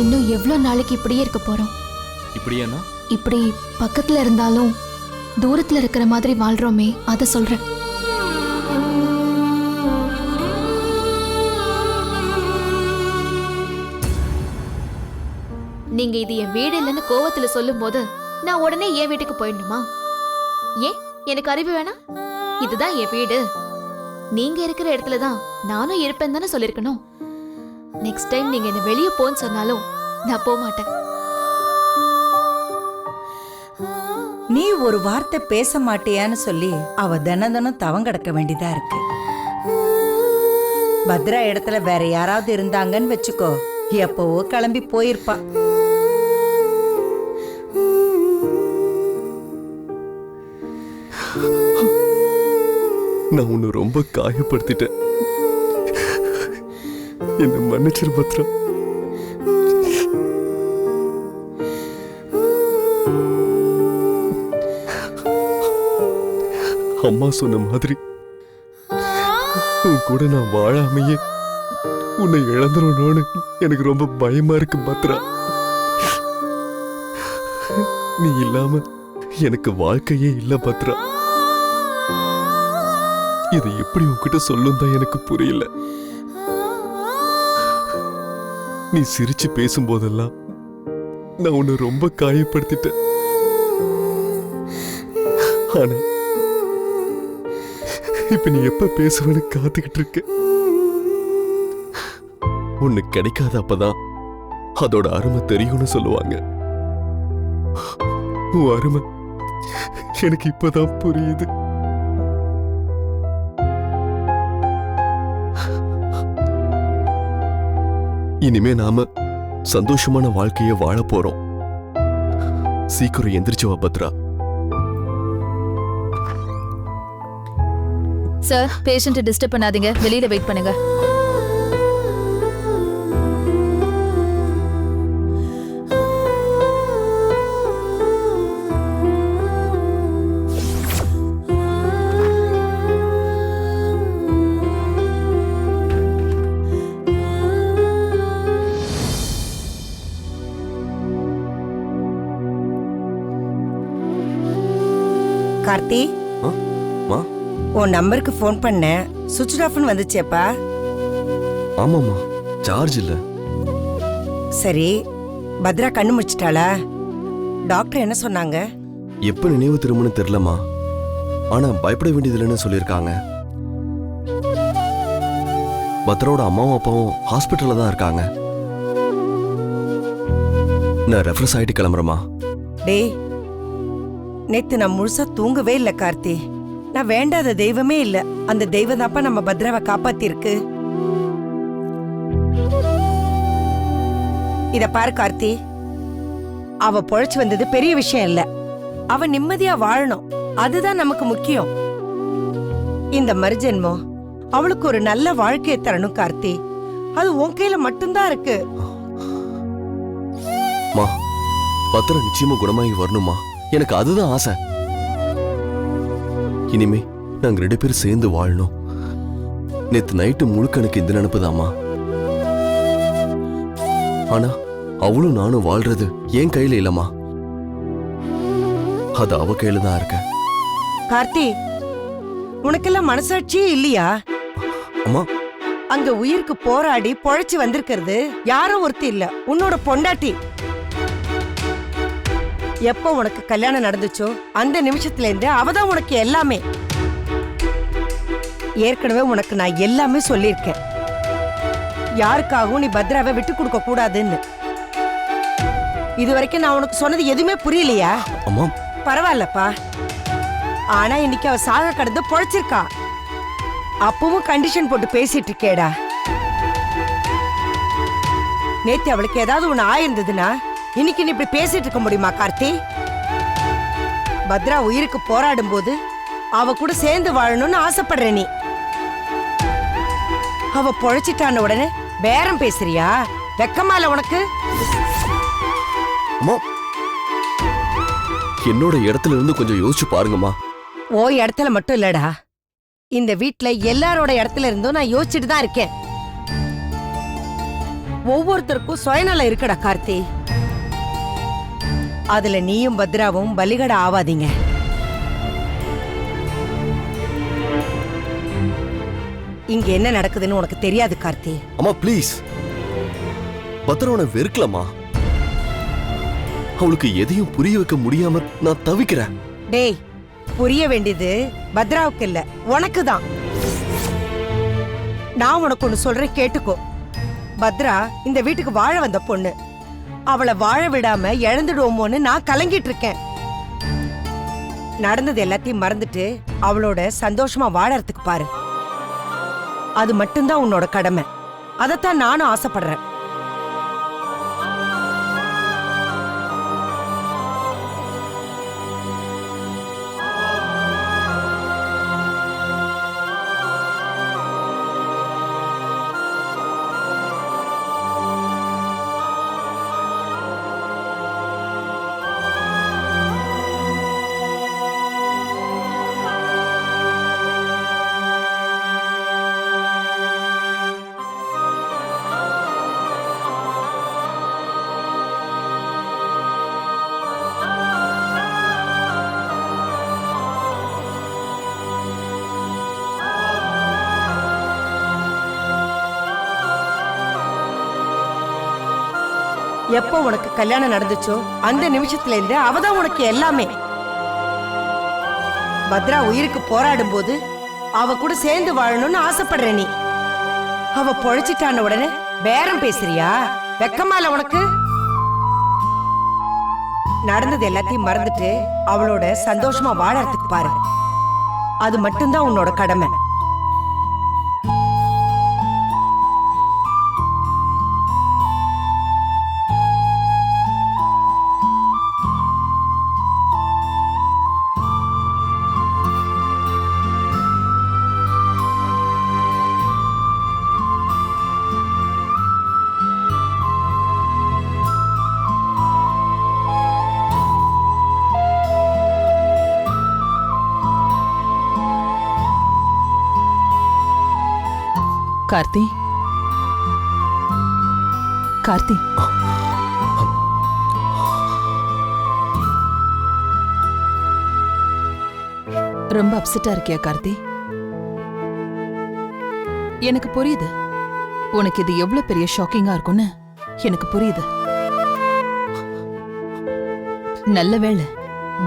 இன்னும் எவ்வளவு நாளைக்கு இப்படியே இருக்க போறோம்? இப்படியாண்ணா? இப்படி பக்கத்துல இருந்தாலும் தூரத்துல இருக்கிற மாதிரி வாழ்றோமே, அத சொல்றேன். நீங்க இது என் வீடு இல்லைன்னு கோவத்துல சொல்லும் போது நான் உடனே என் வீட்டுக்கு போயிடணுமா? ஏன் எனக்கு அறிவு வேணாம்? இதுதான் என் வீடு, நீங்க இருக்கிற இடத்துல தான் நானும் இருப்பேன் தானே சொல்லிருக்கணும். நெக்ஸ்ட் டைம் நீங்க என்ன வெளியே போன்னு சொன்னாலும் நான் போக மாட்டேன். நீ ஒரு வார்த்தை பேச மாட்டியான்னு சொல்லி அவ தினம் தவம் கிடக்க வேண்டியதா இருக்கு. பத்ரா இடத்துல வேற யாராவது இருந்தாங்கன்னு வச்சுக்கோ, எப்பவோ கிளம்பி போயிருப்பா. நான் உன்னை ரொம்ப காயப்படுத்திட்டேன். என்ன மன்னிச்சிரு பத்ரா. அம்மா சொன்ன மாதிரி உன் கூட நான் வாழாமையே உன்னை இழந்துடணும்னு எனக்கு ரொம்ப பயமா இருக்கு பத்ரா. நீ இல்லாம எனக்கு வாழ்க்கையே இல்ல பத்ரா. இதை எப்படி உன்கிட்ட சொல்லும் தான் எனக்கு புரியல. நீ சிரிச்சு பேசும்போதெல்லாம் நான் உன்னை ரொம்ப காயப்படுத்திட்டேன். ஆனா இப்ப நீ எப்ப பேசுவேன்னு காத்துக்கிட்டு இருக்க. ஒண்ணு கிடைக்காத அப்பதான் அதோட அருமை தெரியும்னு சொல்லுவாங்க. உன் அருமை எனக்கு இப்பதான் புரியுது. இனிமே நாம சந்தோஷமான வாழ்க்கைய வாழ போறோம். சீக்கிரம் எந்திரிச்சு வா பத்ரா. சார், பேஷண்ட்டை டிஸ்டர்ப் பண்ணாதீங்க, வெளியில வெயிட் பண்ணுங்க. கார்த்தி, உன் நம்பருக்கு ஃபோன் பண்ணேன், சுவிட்ச் ஆஃப்னு வந்துச்சேப்பா. ஆமாமா, சார்ஜ் இல்ல. சரி, பத்ரா கண்ணு முடிச்சிட்டாளா? டாக்டர் என்ன சொன்னாங்க? எப்ப நினைவு திரும்புன்னு தெரியலமா, ஆனா பயப்பட வேண்டியது இல்லைன்னு சொல்லியிருக்காங்க. பத்ராவோட அம்மாவும் அப்பாவும் ஹாஸ்பிட்டல்ல தான் இருக்காங்க. நான் ரெஃப்ரெஷ் ஆயிட்டு கிளம்புறேமா. டேய், நேத்து நான் முழுசா தூங்கவே இல்ல கார்த்தி. நான் வேண்டாத தெய்வமே இல்ல, அந்த தெய்வம் தாப்பா நம்ம பத்ராவை காப்பாத்திருக்கு. இத பாரு கார்த்தி, அவ பொழைச்சு வந்தது பெரிய விஷயம் இல்ல. அவ நிம்மதியா வாழணும், அதுதான் நமக்கு முக்கியம். இந்த மறுஜென்மம் அவளுக்கு ஒரு நல்ல வாழ்க்கையை தரணும் கார்த்தி. அது உன் கையில மட்டும்தான் இருக்கு. பத்ரா நிச்சயமா குணமாகி வரணுமா, எனக்கு அதுதான் ஆசை. இனிமே நாங்க 2 பேரும் சேர்ந்து வாழணும். நேத்து நைட்டு முழுக்க எனக்கு இந்த நினைப்புதாம்மா. ஆனா அவளும் நானும் வாழ்றது என் கையில இல்லம்மா, அது அவ கையில தான் இருக்க. கார்த்தி, உனக்கெல்லாம் மனசாட்சியே இல்லையா? அம்மா, அங்க உயிருக்கு போராடி பொழைச்சு வந்திருக்கிறது யாரோ ஒருத்தி இல்ல, உன்னோட பொண்டாட்டி. எப்ப உனக்கு கல்யாணம் நடந்துச்சோ அந்த நிமிஷத்துல இருந்து அவதான் உனக்கு எல்லாமே. ஏற்கனவே உனக்கு நான் எல்லாமே சொல்லியிருக்கேன். யாருக்காகவும் நீ பத்ராவை விட்டு கொடுக்க கூடாதுன்னு. இதுவரைக்கும் நான் உனக்கு சொன்னது எதுவுமே புரியலையா? அம்மா பரவாயில்லப்பா, ஆனா இன்னைக்கு அவ சாக கடந்து பொழைச்சிருக்கா. அப்பவும் கண்டிஷன் போட்டு பேசிட்டு இருக்கேடா. நேத்து அவளுக்கு ஏதாவது ஒண்ணு ஆயிருந்ததுன்னா இன்னைக்கு நீ இப்படி பேசிட்டு இருக்க முடியுமா கார்த்தி? பத்ரா உயிருக்கு போராடும் போது அவ கூட சேர்ந்து வாழணும்னு ஆசைப்படுற நீ. அவ பொழைச்சிட்டான உடனே பேரம் பேசுறியா? வெக்கமால உனக்கு? அம்மா, என்னோட இடத்துல இருந்து கொஞ்சம் யோசிச்சு பாருங்கம்மா. ஓ இடத்துல மட்டும் இல்லடா, இந்த வீட்ல எல்லாரோட இடத்துல இருந்தும் நான் யோசிச்சுட்டு தான் இருக்கேன். ஒவ்வொருத்தருக்கும் சுயநலம் இருக்குடா கார்த்தி. அதுல நீயும் பத்ராவும் பலிகடா ஆவாதீங்க. இங்க என்ன நடக்குதுன்னு உனக்கு தெரியாது கார்த்தி. அம்மா ப்ளீஸ், பத்திரவனை வெறுக்கலாமா? அவளுக்கு எதையும் புரிய வைக்க முடியாம நான் தவிக்கிறேன். டேய், புரிய வேண்டியது பத்ராவுக்கு இல்ல, உனக்கு தான். நான் உனக்கு ஒண்ணு சொல்றேன், கேட்டுக்கோ. பத்ரா இந்த வீட்டுக்கு வாழ வந்த பொண்ணு. அவளை வாழ விடாம இழந்துடுவோமோன்னு நான் கலங்கிட்டு இருக்கேன். நடந்தது எல்லாத்தையும் மறந்துட்டு அவளோட சந்தோஷமா வாழறதுக்கு பாரு. அது மட்டும்தான் உன்னோட கடமை. அதைத்தான் நானும் ஆசைப்படுறேன். எப்போ உனக்கு கல்யாணம் நடந்துச்சோ அந்த நிமிஷத்துல இருந்து அவதான் உனக்கு எல்லாமே. பத்ரா உயிருக்கு போராடும் போது அவ கூட சேர்ந்து வாழணும்னு ஆசைப்படுற நீ. அவ பொழைச்சிட்டான உடனே பேரம் பேசுறியா? வெக்கமால உனக்கு? நடந்தது எல்லாத்தையும் மறந்துட்டு அவளோட சந்தோஷமா வாழறதுக்கு பாரு. அது மட்டும்தான் உன்னோட கடமை. கார்த்தி, கார்த்தி, ரொம்ப அப்செட்டா இருக்கியா கார்த்தி? எனக்கு புரியுது. உனக்கு இது எவ்வளவு பெரிய ஷாக்கிங்கா இருக்கும்னு எனக்கு புரியுது. நல்ல வேளை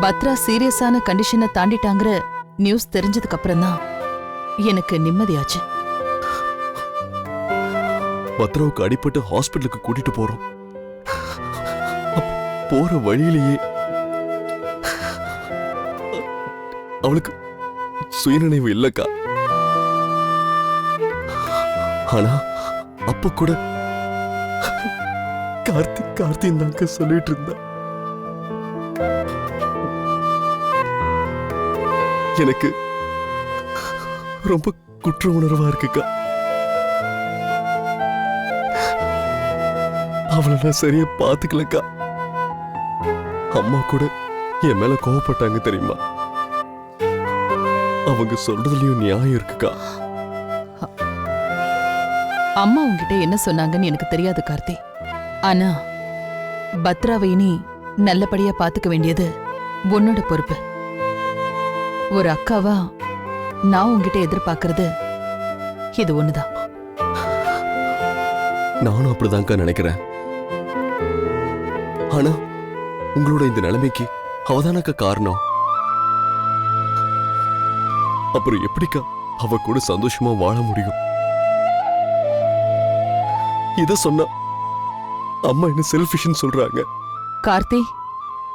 பத்ரா சீரியஸான கண்டிஷனை தாண்டிட்டாங்கிற நியூஸ் தெரிஞ்சதுக்கு அப்புறம் தான் எனக்கு நிம்மதியாச்சு. பத்ராவுக்கு அடிபட்டு ஹாஸ்பிட்டலுக்கு கூட்டிட்டு போறோம். போற வழியிலேயே அவளுக்கு சுயநினைவு இல்லக்கா. ஆனா அப்ப கூட கார்த்தி கார்த்தின்னு தாங்க சொல்லிட்டு இருந்தா. எனக்கு ரொம்ப குற்ற உணர்வா இருக்குக்கா. அவளை நான் சரியா பாத்துக்கலக்கா. அம்மா கூட என் மேல கோவப்பட்டாங்க தெரியுமா? அவங்க சொல்றதுலயும் நியாயம் இருக்குக்கா. அம்மா உன்கிட்ட என்ன சொன்னாங்கன்னு எனக்கு தெரியாது கார்த்தி. ஆனா பத்ராவை நீ நல்லபடியா பாத்துக்க வேண்டியது உன்னோட பொறுப்பு. ஒரு அக்காவா நான் உன்கிட்ட எதிர்பார்க்கறது இது ஒண்ணுதான். நானும் அப்படிதான்க்கா நினைக்கிறேன். ஆனா உங்களோட இந்த நிலைமைக்கு அவதானக்கா காரணம். அப்புறம் எப்படிக்கா அவ கூட சந்தோஷமா வாழ முடியும்? இத சொன்னா அம்மா என்ன செல்ஃபிஷ்னு சொல்றாங்க. கார்த்தி,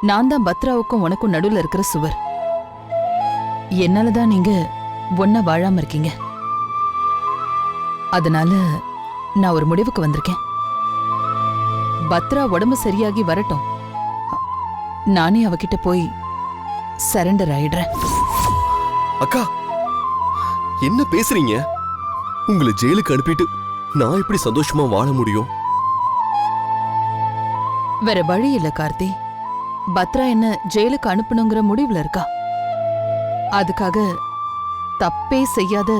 நான் தான் பத்ராவுக்கும் உனக்கும் நடுவுல இருக்கிற சுவர். என்னாலதான் நீங்க ஒன்னா வாழாம இருக்கீங்க. அதனால நான் ஒரு முடிவுக்கு வந்திருக்கேன். பத்ரா உடம்பு சரியாகி வரட்டும், நானே அவகிட்ட போய் சரண்டர் ஆயிடுறேன். அக்கா என்ன பேசுறீங்க? உங்களை ஜெயிலுக்கு அனுப்பிட்டு நான் எப்படி சந்தோஷமா வாழ முடியும்? வேற வழி இல்ல கார்த்தி. பத்ரா என்ன ஜெயிலுக்கு அனுப்பணுங்கிற முடிவுல இருக்கா. அதுக்காக தப்பே செய்யாத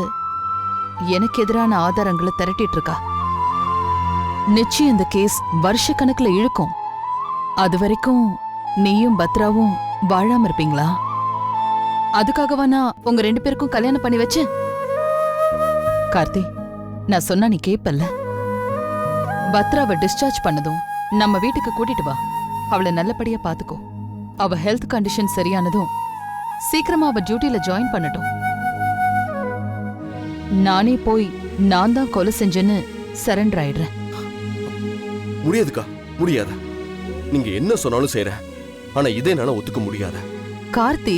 எனக்கு எதிரான ஆதாரங்களை திரட்டிட்டு இருக்கா. நிச்சயம் இந்த கேஸ் வருஷக்கணக்குல இழுக்கும். அது வரைக்கும் நீயும் பத்ராவும் வாழாம இருப்பீங்களா? அதுக்காகவா நான் உங்க 2 பேருக்கும் கல்யாணம் பண்ணி வச்சு? கார்த்தி, நான் சொன்னா நீ கேப்பல்ல? பத்ராவை டிஸ்சார்ஜ் பண்ணதும் நம்ம வீட்டுக்கு கூட்டிட்டு வா. அவளை நல்லபடியா பாத்துக்கோ. அவ ஹெல்த் கண்டிஷன் சரியானதும் சீக்கிரமா அவ டியூட்டில ஜாயின் பண்ணட்டும். நானே போய் நான் தான் கொலை செஞ்சேன்னு சரண்டர் ஆயிடுறேன். முடியாதுக்கா, முடியாத. நீங்க என்ன சொன்னாலும் செய்றேன். ஆனா இதை என்னால ஒத்துக்க முடியாத. கார்த்தி,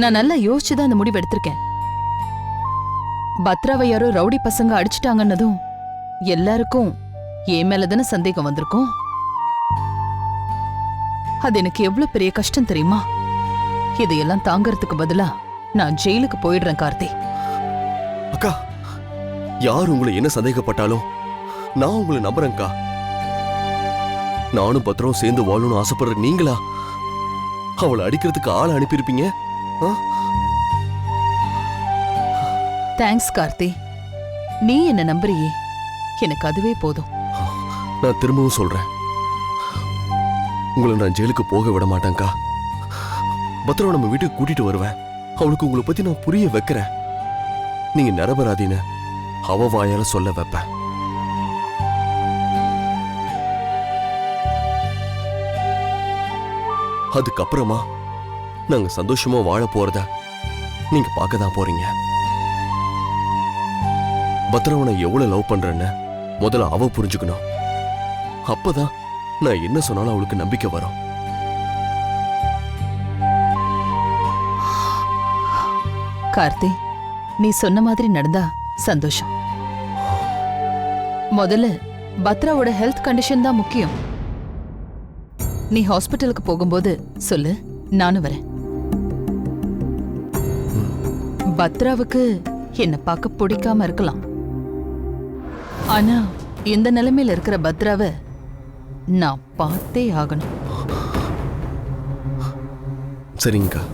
நான் நல்லா யோசிச்சுதான் அந்த முடிவு எடுத்திருக்கேன். பத்ராவை யாரோ ரவுடி பசங்க அடிச்சிட்டாங்கன்னதும் எல்லாருக்கும் என் மேலதானே சந்தேகம் வந்திருக்கும். அது எனக்கு எவ்வளவு பெரிய கஷ்டம் தெரியுமா? இதையெல்லாம் தாங்கறதுக்கு பதிலா நான் ஜெயிலுக்கு போயிடுறேன் கார்த்தி. அக்கா, யார் உங்களை என்ன சந்தேகப்பட்டாலும் நான் உங்களை நம்புறேன்க்கா. நானும் பத்திரம் சேர்ந்து வாழணும்னு ஆசைப்படுற நீங்களா அவளை அடிக்கிறதுக்கு ஆள் அனுப்பியிருப்பீங்க? தேங்க்ஸ் கார்த்தி, நீ என்ன நம்புறியே, எனக்கு அதுவே போதும். நான் திரும்பவும் சொல்றேன், உங்களை நான் ஜெயிலுக்கு போக விட மாட்டேன்க்கா. பத்திரம் நம்ம வீட்டுக்கு கூட்டிட்டு வருவேன். அவளுக்கு உங்களை பத்தி நான் புரிய வைக்கிறேன். நீங்க நிரபராதின்னு அவ வாயால சொல்ல வைப்பேன். அதுக்கப்புறமா நாங்க சந்தோஷமா வாழ போறத நீங்க பார்க்க தான் போறீங்க. பத்ரவனை எவ்வளவு லவ் பண்றேன்னு முதல்ல அவ புரிஞ்சுக்கணும். அப்பதான் நான் என்ன சொன்னாலும் அவளுக்கு நம்பிக்கை வரும். கார்த்தி, நீ சொன்ன மாதிரி நடந்தா சந்தோஷம். முதல்ல பத்ராவோட ஹெல்த் கண்டிஷன் தான் முக்கியம். நீ ஹாஸ்பிட்டலுக்கு போகும்போது சொல்லு, நானும் வரேன். பத்ராவுக்கு என்ன பார்க்க பிடிக்காம இருக்கலாம். ஆனா இந்த நிலைமையில இருக்கிற பத்ராவை நான் பார்த்தே ஆகணும். சரிங்கக்கா.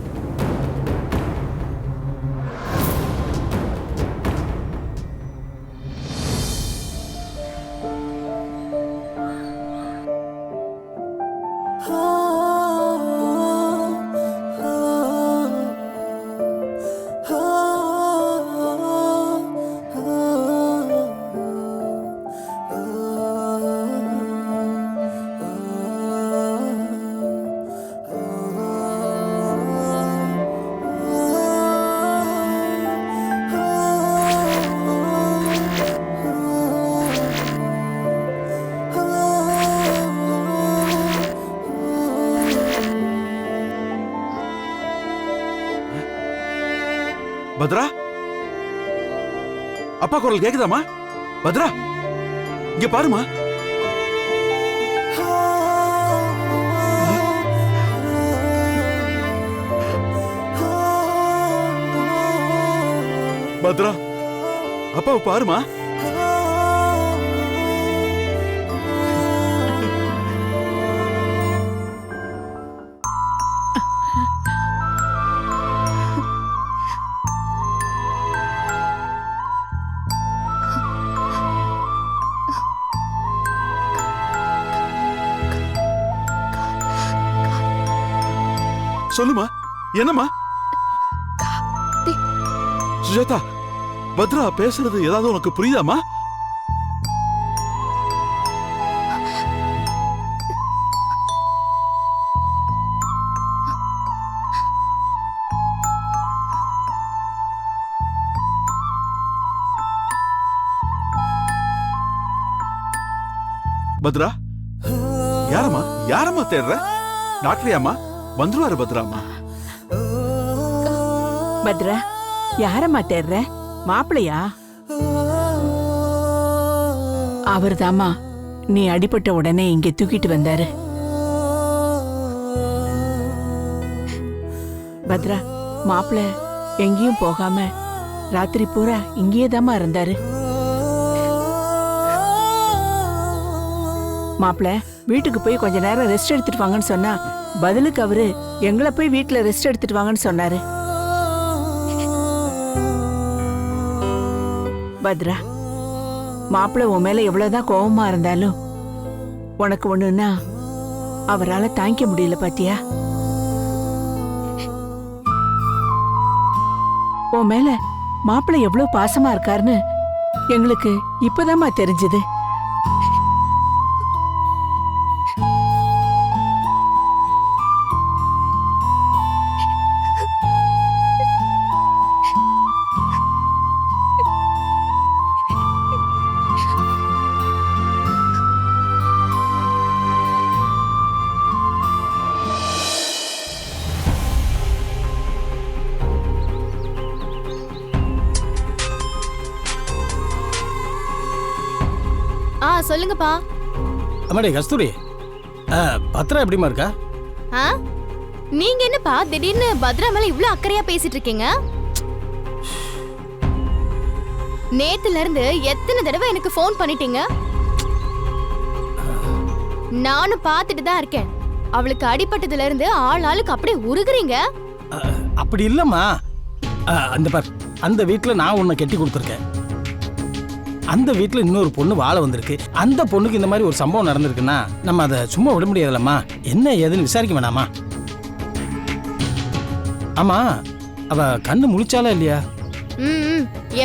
பத்ரா, அப்பா குரல் கேக்குதாமா? பத்ரா, இங்க பாருமா. பத்ரா, அப்பாவை பாருமா. சொல்லுமா, என்னம்மா? சுஜாதா, பத்ரா பேசுறது ஏதாவது உனக்கு புரியுதாமா? பத்ரா, யாரம்மா யாரம்மா தேடுற? டாக்டரியாமா? வந்துருவாரு பத்ராமா. பத்ரா, யாரம்மா தேடுற? மாப்பிளையா? அவர்தாம்மா நீ அடிபட்ட உடனே இங்க தூக்கிட்டு வந்தாரு. பத்ரா, மாப்பிள எங்கேயும் போகாம ராத்திரி பூரா இங்கேயே தாம்மா இருந்தாரு. மாப்பிள வீட்டுக்கு போய் கொஞ்ச நேரம் ரெஸ்ட் எடுத்துட்டு வாங்கன்னு சொன்னா பதிலுக்கு அவரு எங்களை போய் வீட்டுல ரெஸ்ட் எடுத்துட்டு வாங்கன்னு சொன்னாரு. பத்ரா, மாப்பிள்ள உன் மேல எவ்வளவுதான் கோபமா இருந்தாலும் உனக்கு ஒண்ணுன்னா அவரால தாங்கிக்க முடியல பாத்தியா? உன் மேல மாப்பிள்ளை எவ்வளவு பாசமா இருக்காருன்னு எங்களுக்கு இப்பதாம்மா தெரிஞ்சது. சொல்லுங்கப்பா. அம்மாடி கஸ்தூரி, பத்ரா எப்படிமா இருக்கா? நீங்க என்னப்பா திடீர்னு பத்ரா மேல இவ்ளோ அக்கறையா பேசிட்டு இருக்கீங்க? நேத்துல இருந்து எத்தனை தடவை எனக்கு ஃபோன் பண்ணிட்டீங்க? நானும் பார்த்துட்டு தான் இருக்கேன். அவளுக்கு அடிபட்டதுல இருந்து ஆளுக்கு அப்படியே உருகுறீங்க. அப்படி இல்லம்மா. அந்த பார், அந்த வீட்டுல நான் உன்னை கெட்டி கொடுத்துருக்கேன். அந்த வீட்டுல இன்னொரு பொண்ணு வாழ வந்திருக்கு. அந்த பொண்ணுக்கு இந்த மாதிரி ஒரு சம்பவம் நடந்திருக்குன்னா நம்ம அதை சும்மா விட முடியாதுல்லம்மா. என்ன ஏதுன்னு விசாரிக்க வேணாமா? ஆமா, அவ கண்ணு முழிச்சாலா இல்லையா?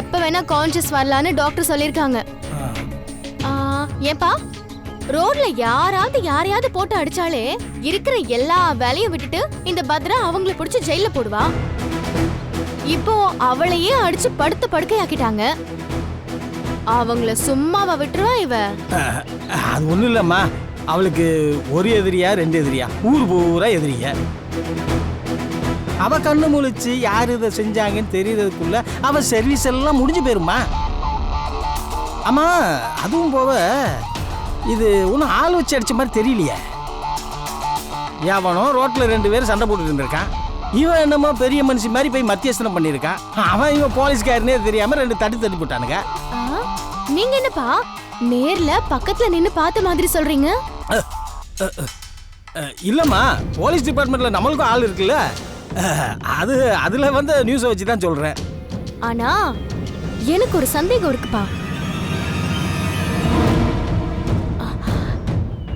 எப்ப வேணா கான்ஷியஸ் வரலான்னு டாக்டர் சொல்லிருக்காங்க. ஏப்பா, ரோட்ல யாரையாவது போட்டு அடிச்சாலே இருக்கிற எல்லா வேலையும் விட்டுட்டு இந்த பத்ரா அவங்கள பிடிச்சு ஜெயில போடுவா. இப்போ அவளையே அடிச்சு படுக்கையாக்கிட்டாங்க. அவங்கள சும்மாவா விட்டுருவா இவ? அது ஒண்ணும் இல்லம்மா. அவளுக்கு ஒரு எதிரியா ரெண்டு எதிரியா, ஊர் பூரா எதிரிய. அவ கண்ணு முழிச்சு யாரு இதை செஞ்சாங்கன்னு தெரியறதுக்குள்ள அவ சர்வீஸ் எல்லாம் முடிஞ்சு போயிருமா. ஆமா, அதுவும் போக இது ஒன்னும் ஆள் வச்சு அடிச்ச மாதிரி தெரியலையே. எவனோ ரோட்ல 2 பேரும் சண்டை போட்டுட்டு இருந்திருக்கான். இவன் என்னமோ பெரிய மனுஷி மாதிரி போய் மத்தியஸ்தனம் பண்ணியிருக்கான். அவன் இவன் போலீஸ்காரனே தெரியாம 2 தட்டி போட்டானுங்க. நீங்க என்னப்பா நேர்ல பக்கத்துல நின்னு பார்த்த மாதிரி சொல்றீங்க? இல்லம்மா, போலீஸ் டிபார்ட்மெண்ட்ல நம்மளுக்கும் ஆள் இருக்குல்ல, அதுல வந்து நியூஸை வச்சு தான் சொல்றேன். ஆனா எனக்கு ஒரு சந்தேகம் இருக்குப்பா.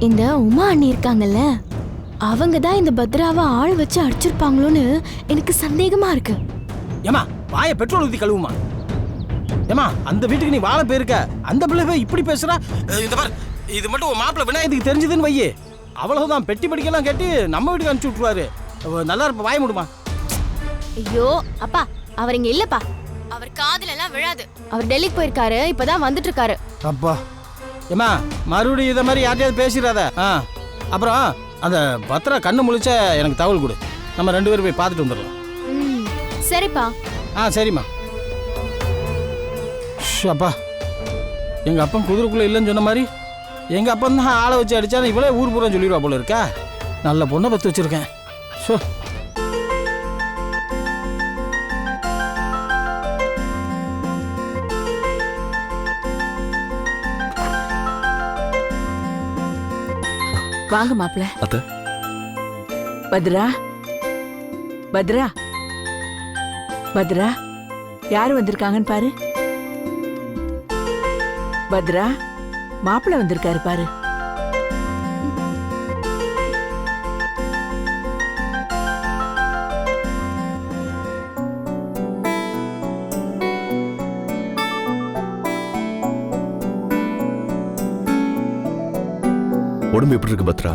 இந்த உமா அண்ணி இருக்காங்கல்ல, அவங்க தான் இந்த பத்ராவை ஆள் வச்சு அடிச்சிருப்பாங்களோன்னு எனக்கு சந்தேகமா இருக்கு. ஏமா வாயை பெட்ரோல் ஊத்தி கழுவுமா. ஏமா, அந்த வீட்டுக்கு நீ வாழ போயிருக்க, அந்த பிள்ளை இப்படி பேசுறா. இந்த பாரு, இது மட்டும் உன் மாப்பிள்ள விநாயகத்துக்கு தெரிஞ்சதுன்னு வையே, அவ்வளவுதான். பெட்டி படிக்கலாம் கேட்டு நம்ம வீட்டுக்கு அனுப்பிச்சு விட்டுருவாரு. நல்லா இருப்ப, வாய முடுமா. ஐயோ அப்பா, அவர் இங்க இல்லப்பா. அவர் காதுல எல்லாம் விழாது. அவர் டெல்லிக்கு போயிருக்காரு, இப்பதான் வந்துட்டு இருக்காரு. அப்பா, ஏமா மறுபடியும் இதை மாதிரி யார்ட்டையாவது பேசிடாத. அப்புறம் அந்த பத்ரா கண்ணு முழிச்ச எனக்கு தகவல் கொடு. நம்ம 2 பேரும் போய் பார்த்துட்டு வந்துடலாம். சரிப்பா. சரிம்மா. அப்பா, எங்க அப்பா குதிரைக்குள்ள இல்லைன்னு சொன்ன மாதிரி எங்க அப்பா தான் ஆளை வச்சு அடிச்சாலும் இவ்வளோ ஊர் பூரா சொல்லிடுவா போல இருக்கா. நல்ல பொண்ணை பத்து வச்சிருக்கேன். ஸோ வாங்க மாப்பிள்ள. அத்தை. பத்ரா, பத்ரா, பத்ரா, யாரு வந்திருக்காங்கன்னு பாரு. பத்ரா, மாப்பிள்ள வந்திருக்காரு பாரு. உடம்பு எப்படி இருக்கு பத்ரா?